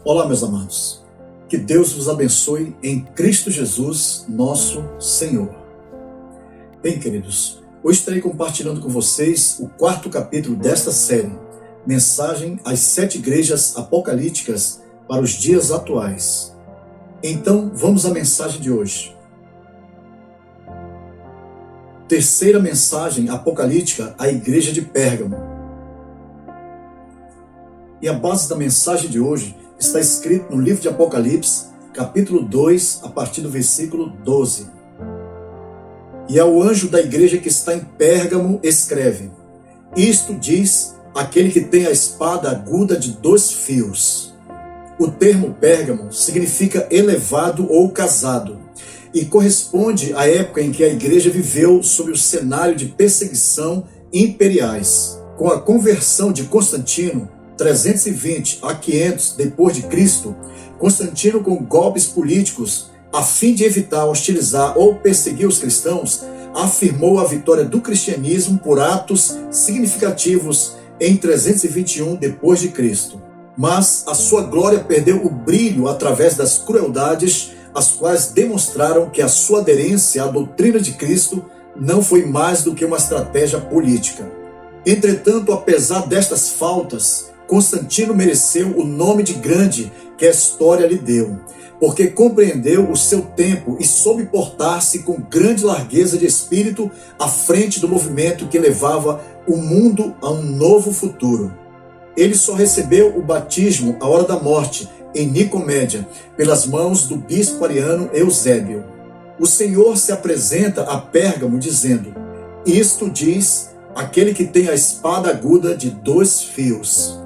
Olá, meus amados. Que Deus vos abençoe em Cristo Jesus, nosso Senhor. Bem, queridos, hoje estarei compartilhando com vocês o 4º capítulo desta série, Mensagem às 7 Igrejas Apocalípticas para os Dias Atuais. Então, vamos à mensagem de hoje. Terceira mensagem apocalíptica à Igreja de Pérgamo. E a base da mensagem de hoje está escrito no livro de Apocalipse, capítulo 2, a partir do versículo 12. E ao anjo da igreja que está em Pérgamo escreve: Isto diz aquele que tem a espada aguda de 2 fios. O termo Pérgamo significa elevado ou casado, e corresponde à época em que a igreja viveu sob o cenário de perseguição imperiais. Com a conversão de Constantino, 320 a 500 depois de Cristo, Constantino, com golpes políticos, a fim de evitar hostilizar ou perseguir os cristãos, afirmou a vitória do cristianismo por atos significativos em 321 depois de Cristo. Mas a sua glória perdeu o brilho através das crueldades, as quais demonstraram que a sua aderência à doutrina de Cristo não foi mais do que uma estratégia política. Entretanto, apesar destas faltas, Constantino mereceu o nome de grande que a história lhe deu, porque compreendeu o seu tempo e soube portar-se com grande largueza de espírito à frente do movimento que levava o mundo a um novo futuro. Ele só recebeu o batismo à hora da morte, em Nicomédia, pelas mãos do bispo ariano Eusébio. O Senhor se apresenta a Pérgamo dizendo: Isto diz aquele que tem a espada aguda de 2 fios.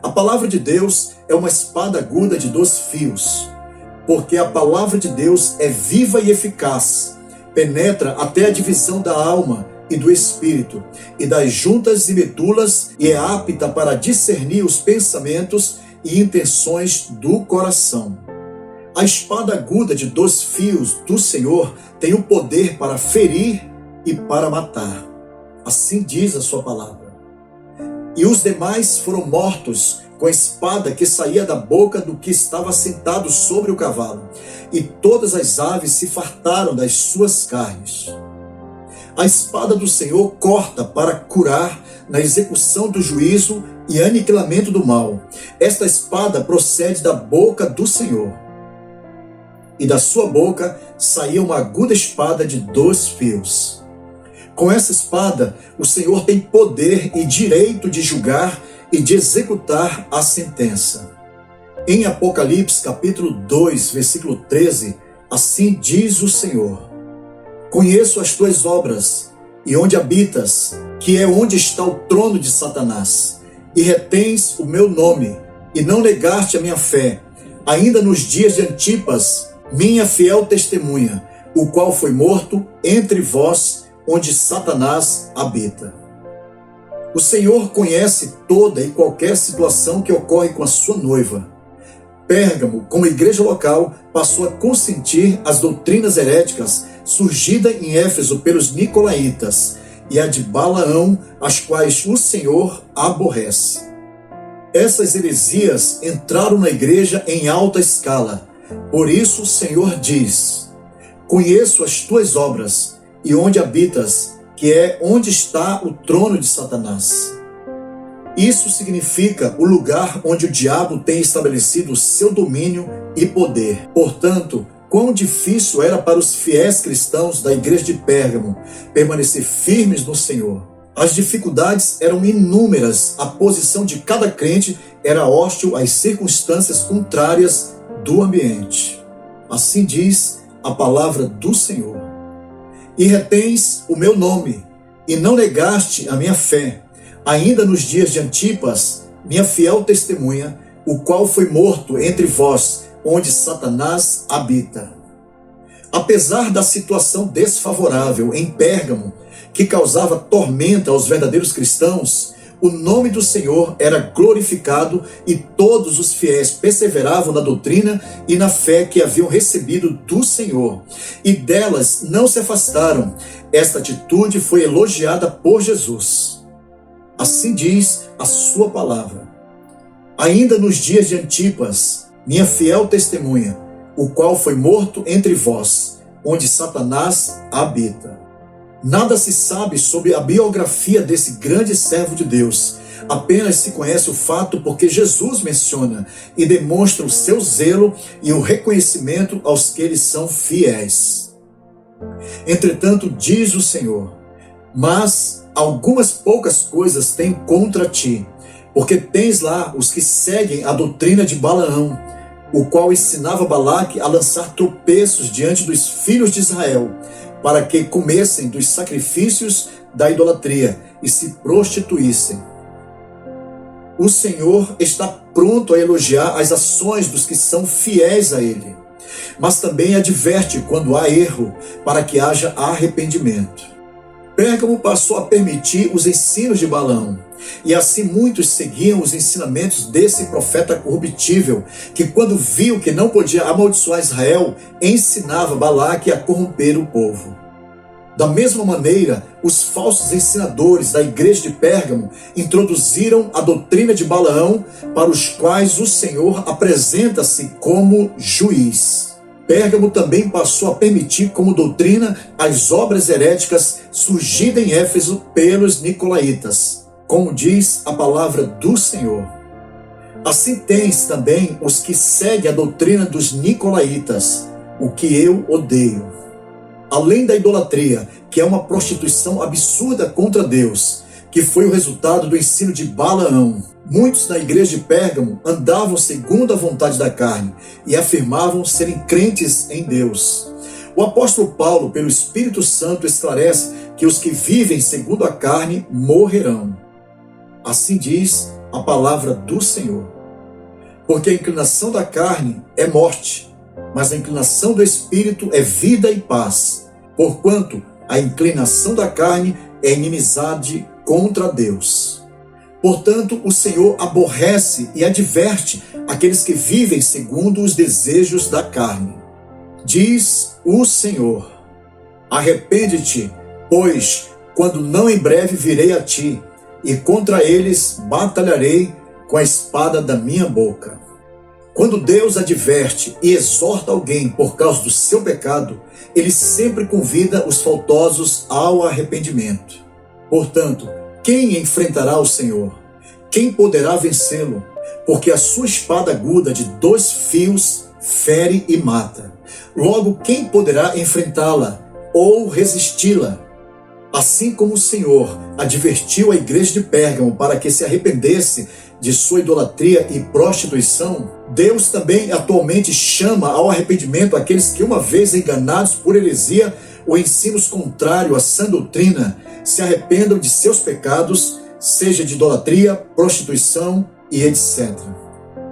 A palavra de Deus é uma espada aguda de 2 fios, porque a palavra de Deus é viva e eficaz, penetra até a divisão da alma e do espírito, e das juntas e medulas, e é apta para discernir os pensamentos e intenções do coração. A espada aguda de 2 fios do Senhor tem o poder para ferir e para matar. Assim diz a sua palavra. E os demais foram mortos com a espada que saía da boca do que estava sentado sobre o cavalo, e todas as aves se fartaram das suas carnes. A espada do Senhor corta para curar na execução do juízo e aniquilamento do mal. Esta espada procede da boca do Senhor. E da sua boca saía uma aguda espada de 2 fios. Com essa espada, o Senhor tem poder e direito de julgar e de executar a sentença. Em Apocalipse, capítulo 2, versículo 13, assim diz o Senhor: Conheço as tuas obras, e onde habitas, que é onde está o trono de Satanás, e retens o meu nome, e não negaste a minha fé, ainda nos dias de Antipas, minha fiel testemunha, o qual foi morto entre vós, onde Satanás habita. O Senhor conhece toda e qualquer situação que ocorre com a sua noiva. Pérgamo, como igreja local, passou a consentir as doutrinas heréticas surgidas em Éfeso pelos nicolaítas e a de Balaão, as quais o Senhor aborrece. Essas heresias entraram na igreja em alta escala. Por isso o Senhor diz: Conheço as tuas obras, e onde habitas, que é onde está o trono de Satanás. Isso significa o lugar onde o diabo tem estabelecido o seu domínio e poder. Portanto, quão difícil era para os fiéis cristãos da igreja de Pérgamo permanecer firmes no Senhor. As dificuldades eram inúmeras, a posição de cada crente era hostil às circunstâncias contrárias do ambiente. Assim diz a palavra do Senhor. E retens o meu nome, e não negaste a minha fé, ainda nos dias de Antipas, minha fiel testemunha, o qual foi morto entre vós, onde Satanás habita. Apesar da situação desfavorável em Pérgamo, que causava tormenta aos verdadeiros cristãos, o nome do Senhor era glorificado e todos os fiéis perseveravam na doutrina e na fé que haviam recebido do Senhor, e delas não se afastaram. Esta atitude foi elogiada por Jesus. Assim diz a sua palavra. ainda nos dias de Antipas, minha fiel testemunha, o qual foi morto entre vós, onde Satanás habita. Nada se sabe sobre a biografia desse grande servo de Deus. Apenas se conhece o fato porque Jesus menciona e demonstra o seu zelo e o reconhecimento aos que lhes são fiéis. Entretanto, diz o Senhor, mas algumas poucas coisas têm contra ti, porque tens lá os que seguem a doutrina de Balaão, o qual ensinava Balaque a lançar tropeços diante dos filhos de Israel, para que comessem dos sacrifícios da idolatria e se prostituíssem. O Senhor está pronto a elogiar as ações dos que são fiéis a Ele, mas também adverte quando há erro, para que haja arrependimento. Pérgamo passou a permitir os ensinos de Balaão, e assim muitos seguiam os ensinamentos desse profeta corruptível, que quando viu que não podia amaldiçoar Israel, ensinava Balaque a corromper o povo. Da mesma maneira, os falsos ensinadores da igreja de Pérgamo introduziram a doutrina de Balaão, para os quais o Senhor apresenta-se como juiz. Pérgamo também passou a permitir como doutrina as obras heréticas surgidas em Éfeso pelos nicolaítas, como diz a palavra do Senhor. Assim tens também os que seguem a doutrina dos nicolaítas, o que eu odeio. Além da idolatria, que é uma prostituição absurda contra Deus, que foi o resultado do ensino de Balaão, muitos na igreja de Pérgamo andavam segundo a vontade da carne e afirmavam serem crentes em Deus. O apóstolo Paulo, pelo Espírito Santo, esclarece que os que vivem segundo a carne morrerão. Assim diz a palavra do Senhor. Porque a inclinação da carne é morte, mas a inclinação do Espírito é vida e paz, porquanto a inclinação da carne é inimizade contra Deus. Portanto, o Senhor aborrece e adverte aqueles que vivem segundo os desejos da carne. Diz o Senhor: arrepende-te, pois, quando não em breve virei a ti, e contra eles batalharei com a espada da minha boca. Quando Deus adverte e exorta alguém por causa do seu pecado, Ele sempre convida os faltosos ao arrependimento. Portanto, quem enfrentará o Senhor? Quem poderá vencê-lo? Porque a sua espada aguda de 2 fios fere e mata. Logo, quem poderá enfrentá-la ou resisti-la? Assim como o Senhor advertiu a igreja de Pérgamo para que se arrependesse de sua idolatria e prostituição, Deus também atualmente chama ao arrependimento aqueles que, uma vez enganados por heresia ou ensinos contrários à sã doutrina, se arrependam de seus pecados, seja de idolatria, prostituição e etc.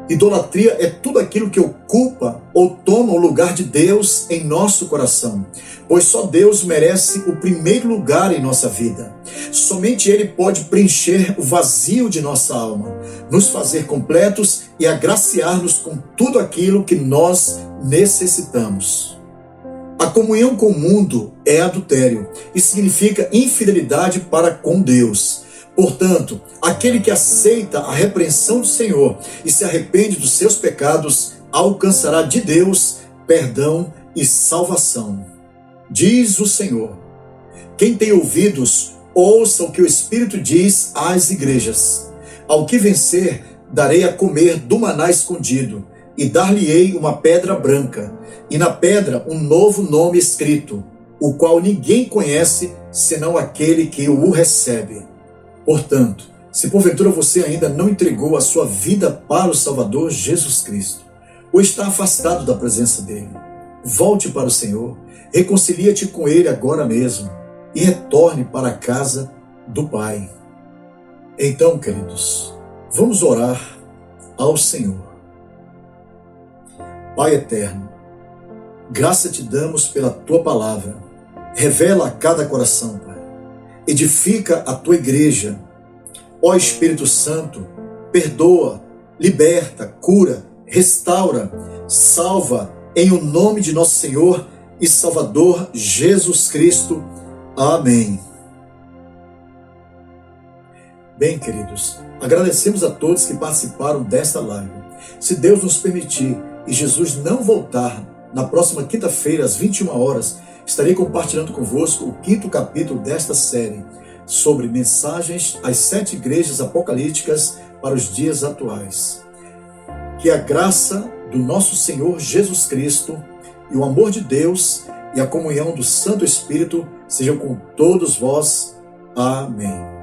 Idolatria é tudo aquilo que ocupa ou toma o lugar de Deus em nosso coração, pois só Deus merece o primeiro lugar em nossa vida. Somente Ele pode preencher o vazio de nossa alma, nos fazer completos e agraciar-nos com tudo aquilo que nós necessitamos. A comunhão com o mundo é adultério e significa infidelidade para com Deus. Portanto, aquele que aceita a repreensão do Senhor e se arrepende dos seus pecados, alcançará de Deus perdão e salvação. Diz o Senhor: quem tem ouvidos, ouça o que o Espírito diz às igrejas. Ao que vencer, darei a comer do maná escondido, e dar-lhe-ei uma pedra branca, e na pedra um novo nome escrito, o qual ninguém conhece, senão aquele que o recebe. Portanto, se porventura você ainda não entregou a sua vida para o Salvador Jesus Cristo, ou está afastado da presença dele, volte para o Senhor, reconcilia-te com Ele agora mesmo e retorne para a casa do Pai. Então, queridos, vamos orar ao Senhor. Pai eterno, graça te damos pela Tua palavra. Revela a cada coração, Pai. Edifica a Tua igreja. Ó Espírito Santo, perdoa, liberta, cura, restaura, salva, em o nome de nosso Senhor e Salvador Jesus Cristo. Amém. Bem, queridos, agradecemos a todos que participaram desta live. Se Deus nos permitir e Jesus não voltar, na próxima quinta-feira, às 21 horas, estarei compartilhando convosco o 5º capítulo desta série sobre mensagens às 7 igrejas apocalípticas para os dias atuais. Que a graça do nosso Senhor Jesus Cristo e o amor de Deus e a comunhão do Santo Espírito sejam com todos vós. Amém.